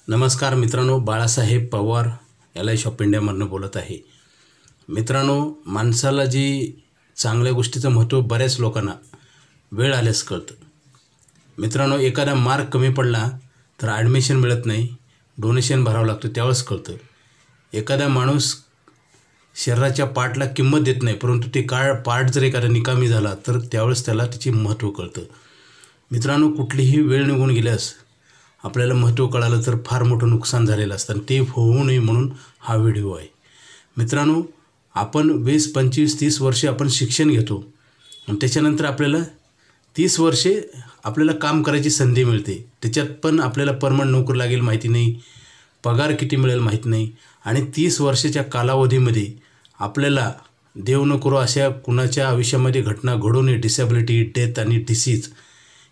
नमस्कार मित्रांनो, Balasaheb Pawar LIC of इंडियामधून बोलत आहे। मित्रांनो, माणसाला जी चांगल्या गोष्टीचं महत्त्व बऱ्याच लोकांना वेळ आल्यास कळतं। मित्रांनो, एखादा मार्क कमी पडला तर ॲडमिशन मिळत नाही, डोनेशन भरावं लागतं, त्यावेळेस कळतं। एखादा माणूस शरीराच्या पार्टला किंमत देत नाही, परंतु ते पार्ट जर एखादा निकामी झाला तर त्यावेळेस त्याला त्याची महत्त्व कळतं। मित्रांनो, कुठलीही वेळ निघून गेल्यास आपल्याला महत्त्व कळालं तर फार मोठं नुकसान झालेलं असतं, ते होऊ नये म्हणून हा व्हिडिओ आहे। मित्रांनो, आपण 20, 25, 30 वर्षे आपण शिक्षण घेतो आणि त्याच्यानंतर आपल्याला 30 वर्षे आपल्याला काम करायची संधी मिळते। त्याच्यात पण आपल्याला परमनंट नोकरी लागेल माहिती नाही, पगार किती मिळेल माहीत नाही, आणि 30 वर्षाच्या कालावधीमध्ये आपल्याला देव न करो अशा कुणाच्या आयुष्यामध्ये घटना घडू नये, डिसेबिलिटी, डेथ आणि डिसीज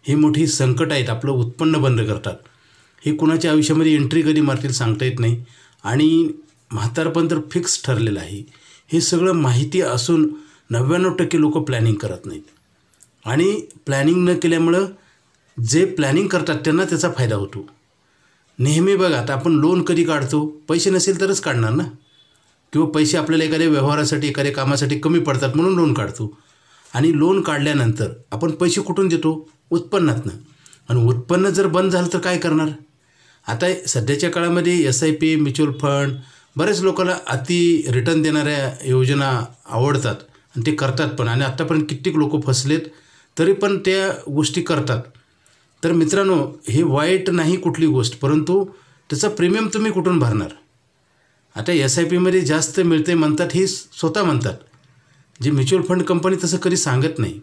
ही मोठी संकट आहेत, आपलं उत्पन्न बंद करतात। हे कुणाच्या आयुष्यामध्ये एंट्री कधी मारतील सांगता येत नाही, आणि म्हातारपण तर फिक्स ठरलेलं आहे। हे सगळं माहिती असून 99% लोक प्लॅनिंग करत नाहीत, आणि प्लॅनिंग न केल्यामुळं जे प्लॅनिंग करतात त्यांना त्याचा फायदा होतो। नेहमी बघा, आता आपण लोन कधी काढतो, पैसे नसेल तरच काढणार ना, किंवा पैसे आपल्याला एखाद्या व्यवहारासाठी एखाद्या कामासाठी कमी पडतात म्हणून लोन काढतो, आणि लोन काढल्यानंतर आपण पैसे कुठून देतो? उत्पन्नातनं, आणि उत्पन्न जर बंद झालं तर काय करणार? आता सध्याच्या काळामध्ये SIP, म्युच्युअल फंड, बरेच लोकांना अति रिटर्न देणाऱ्या योजना आवडतात आणि ते करतात पण, आणि आत्तापर्यंत कित्येक लोक फसलेत तरी पण त्या गोष्टी करतात। तर मित्रांनो, हे वाईट नाही कुठली गोष्ट, परंतु त्याचा प्रीमियम तुम्ही कुठून भरणार? आता SIPमध्ये जास्त मिळते म्हणतात, हे स्वतः म्हणतात, जे म्युच्युअल फंड कंपनी तसं कधी सांगत नाही।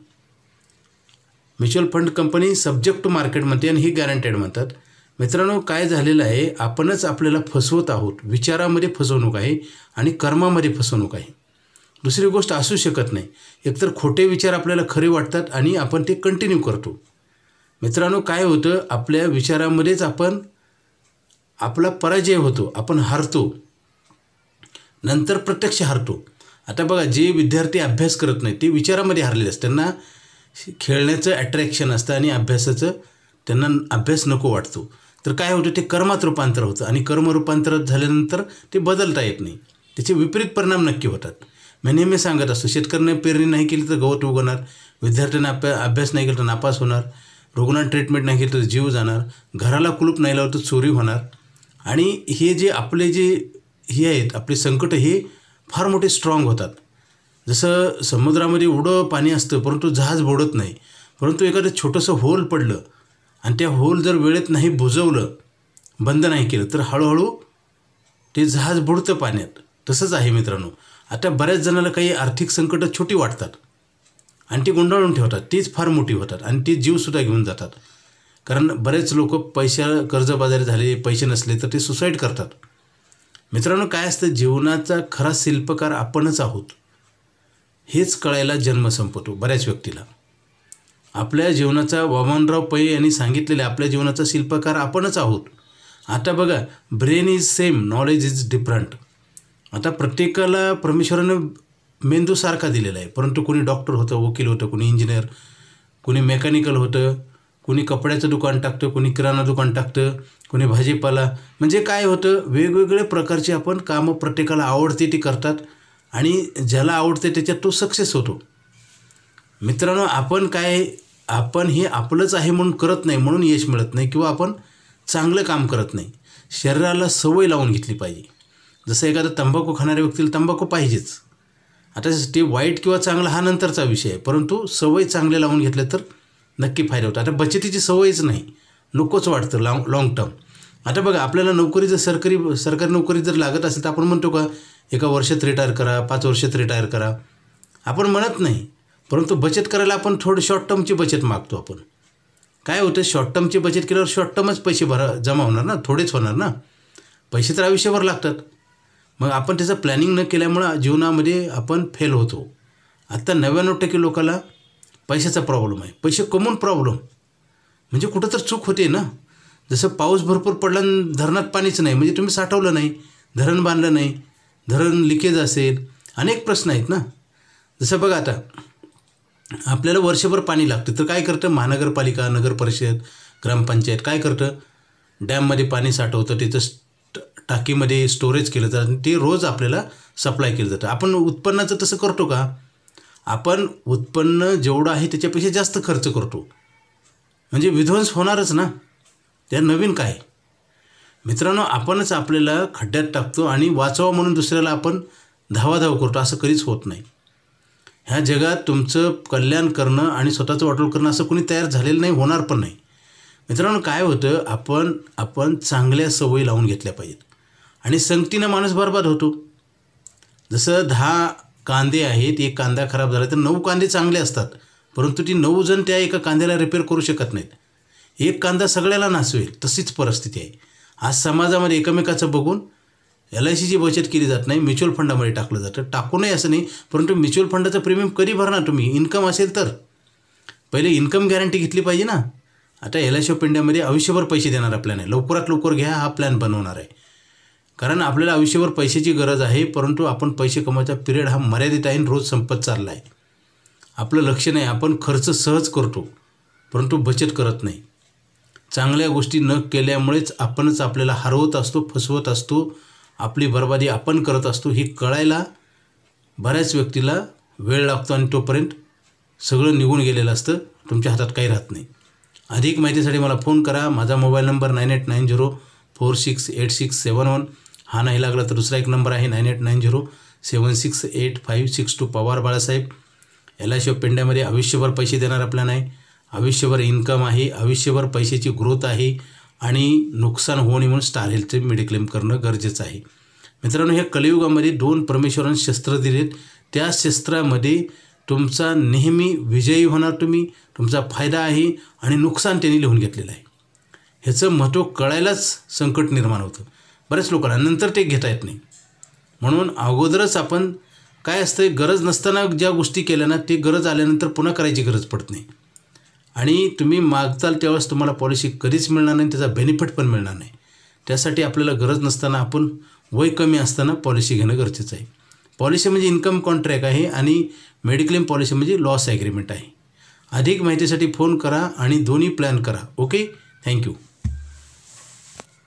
Mutual fund company subject to market म्हणते आणि ही गॅरंटेड म्हणतात। मित्रांनो, काय झालेलं आहे, आपणच आपल्याला फसवत आहोत। विचारामध्ये फसवणूक आहे आणि कर्मामध्ये फसवणूक आहे, दुसरी गोष्ट असू शकत नाही। एकतर खोटे विचार आपल्याला खरे वाटतात आणि आपण ते कंटिन्यू करतो। मित्रांनो, काय होतं, आपल्या विचारामध्येच आपला पराजय होतो, आपण हारतो, नंतर प्रत्यक्ष हारतो। आता बघा, जे विद्यार्थी अभ्यास करत नाही ते विचारामध्ये हारलेले असतात, त्यांना खेळण्याचं अट्रॅक्शन असतं आणि अभ्यासाचं त्यांना अभ्यास नको वाटतो। तर काय होतं, ते कर्मात रूपांतर होतं, आणि कर्म रूपांतरित झाल्यानंतर ते बदलता येत नाही, त्याचे विपरीत परिणाम नक्की होतात। मी नेहमी सांगत असतो, शेतकऱ्याने पेरणी नाही केली तर गवत उगवणार, विद्यार्थ्यांना अभ्यास नाही केला तर नापास होणार, रुग्णांना ट्रीटमेंट नाही केली तर जीव जाणार, घराला कुलूप नाही लावलं तर चोरी होणार। आणि हे जे आपले हे आहेत, आपले संकट हे फार मोठे स्ट्रॉंग होतात। जसं समुद्रामध्ये एवढं पाणी असतं परंतु जहाज बुडत नाही, परंतु एखादं छोटंसं होल पडलं आणि त्या होल जर वेळेत नाही बुजवलं, बंद नाही केलं, तर हळूहळू ते जहाज बुडतं पाण्यात। तसंच आहे मित्रांनो, आता बऱ्याच जणांना काही आर्थिक संकटं छोटी वाटतात आणि ती गुंडाळून ठेवतात, तीच फार मोठी होतात आणि ती जीवसुद्धा घेऊन जातात। कारण बरेच लोक कर्जबाजारी झाले, पैसे नसले तर ते सुसाईड करतात। मित्रांनो, काय असतं, जीवनाचा खरा शिल्पकार आपणच आहोत, हेच कळायला जन्म संपतो बऱ्याच व्यक्तीला। आपल्या जीवनाचा वामनराव पै यांनी सांगितलेले, आपल्या जीवनाचा शिल्पकार आपणच आहोत। आता बघा, brain is same, knowledge is different. आता प्रत्येकाला परमेश्वरानं मेंदू सारखा दिलेला आहे, परंतु कोणी डॉक्टर होतं, वकील होतं, कोणी इंजिनियर, कोणी मेकॅनिकल होतं, कोणी कपड्याचं दुकान टाकतं, कोणी किराणा दुकान टाकतं, कोणी भाजीपाला, म्हणजे काय होतं, वेगवेगळे प्रकारचे आपण कामं प्रत्येकाला आवडते ते करतात, आणि ज्याला आवडते त्याच्यात तो सक्सेस होतो। मित्रांनो, आपण हे आपलंच आहे म्हणून करत नाही, म्हणून यश मिळत नाही, किंवा आपण चांगलं काम करत नाही। शरीराला सवय लावून घेतली पाहिजे। जसं एखादा तंबाखू खाणाऱ्या व्यक्तीला तंबाखू पाहिजेच, आता ते वाईट किंवा चांगला हा नंतरचा विषय आहे, परंतु सवय चांगले लावून घेतल्या तर नक्की फायदा होतो। आता बचतीची सवयच नाही, नकोच वाटतं लाँग टर्म। आता बघा, आपल्याला नोकरी जर सरकारी नोकरी जर लागत असेल तर आपण म्हणतो का, एका वर्षात रिटायर करा, 5 वर्षात रिटायर करा, आपण म्हणत नाही, परंतु बचत करायला आपण थोडं शॉर्ट टर्मची बचत मागतो। आपण काय होतं, शॉर्ट टर्मची बचत केल्यावर शॉर्ट टर्मच पैसे जमा होणार ना, थोडेच होणार ना, पैसे तर आयुष्यभर लागतात। मग आपण त्याचं प्लॅनिंग न केल्यामुळं जीवनामध्ये आपण फेल होतो। आता 99% लोकांना पैशाचा प्रॉब्लेम आहे, पैसे कमवून प्रॉब्लेम, म्हणजे कुठं तर चूक होते ना। जसं पाऊस भरपूर पडला आणि धरणात पाणीच नाही, म्हणजे तुम्ही साठवलं नाही, धरण बांधलं नाही, धरण लिकेज असेल, अनेक प्रश्न आहेत ना। जसं बघा, आता आपल्याला वर्षभर पाणी लागतं, तर काय करतं महानगरपालिका, नगर परिषद, ग्रामपंचायत काय करतं, डॅममध्ये पाणी साठवतं, तिथं टाकीमध्ये स्टोरेज केलं जातं, ते रोज आपल्याला सप्लाय केलं जातं. आपण उत्पन्नाचं तसं करतो का? आपण उत्पन्न जेवढं आहे त्याच्यापेक्षा जास्त खर्च करतो, म्हणजे विध्वंस होणारच ना. त्या नवीन काय मित्रांनो, आपणच आपल्याला खड्ड्यात टाकतो आणि वाचवा म्हणून दुसऱ्याला आपण धावाधाव करतो. असं कधीच होत नाही. ह्या जगात तुमचं कल्याण करणं आणि स्वतःचं वाटोळ करणं असं कोणी तयार झालेलं नाही, होणार पण नाही. मित्रांनो, काय होतं, आपण चांगल्या सवयी लावून घेतल्या पाहिजेत आणि संगतीनं माणूस बरबाद होतो. जसं 10 कांदे आहेत, एक कांदा खराब झाला तर 9 कांदे चांगले असतात, परंतु ती 9 जण त्या एका कांद्याला रिपेअर करू शकत नाहीत. एक कांदा सगळ्याला नासवेल, तशीच परिस्थिती आहे. आज समाजामध्ये एकमेकाचं बघून LICची बचत केली जात नाही, म्युच्युअल फंडामध्ये टाकलं जातं. टाकू नये असं नाही, परंतु म्युच्युअल फंडाचं प्रीमियम कधी भरणार तुम्ही? इन्कम असेल तर. पहिले इन्कम गॅरंटी घेतली पाहिजे ना. आता LIC ऑफ इंडियामध्ये आयुष्यभर पैसे देणारा प्लॅन आहे. लवकरात लवकर घ्या, हा प्लॅन बनवणार आहे. कारण आपल्याला आयुष्यभर पैशाची गरज आहे, परंतु आपण पैसे कमवायचा पिरियड हा मर्यादित आहे, रोज संपत चालला आहे. आपलं लक्ष नाही, आपण खर्च सहज करतो परंतु बचत करत नाही. चांगल्या गोष्टी न केल्यामुळेच आपणच आपल्याला हरवत असतो, फसवत असतो, आपली बर्बादी आपण करत असतो. ही कळायला बऱ्याच व्यक्तीला वेळ लागतो आणि तोपर्यंत सगळं निघून गेलेलं असतं, तुमच्या हातात काही राहत नाही. अधिक माहितीसाठी मला फोन करा. माझा मोबाईल नंबर 9890468671. हा नाही लागला तर दुसरा एक नंबर आहे 9890768562. पवार बाळासाहेब. LIC ऑफ इंडियामध्ये आयुष्यभर पैसे देणारा प्लॅन आहे, आयुष्यभर इन्कम आहे, आयुष्यभर पैशाची ग्रोथ आहे आणि नुकसान होऊ नये म्हणून स्टार हेल्थचे मेडिक्लेम करणं गरजेचं आहे. मित्रांनो, ह्या कलियुगामध्ये 2 परमेश्वरांनी शस्त्र दिलेत. त्या शस्त्रामध्ये तुमचा नेहमी विजयी होणार तुम्ही, तुमचा फायदा आहे आणि नुकसान त्यांनी लिहून घेतलेलं आहे. ह्याचं महत्त्व कळायलाच संकट निर्माण होतं बऱ्याच लोकांना, नंतर ते घेता येत नाही. म्हणून अगोदरच आपण काय असतं, गरज नसताना ज्या गोष्टी केल्या ना, ते गरज आल्यानंतर पुन्हा करायची गरज पडत नाही आणि तुम्ही मागताल त्यावेळेस तुम्हाला पॉलिसी कधीच मिळणार नाही, त्याचा बेनिफिट पण मिळणार नाही. त्यासाठी आपल्याला गरज नसताना, आपण वय कमी असताना पॉलिसी घेणं गरजेचं आहे. पॉलिसी म्हणजे इन्कम कॉन्ट्रॅक्ट आहे आणि मेडिक्लेम पॉलिसी म्हणजे लॉस ॲग्रीमेंट आहे. अधिक माहितीसाठी फोन करा आणि दोन्ही प्लॅन करा. Okay, thank you.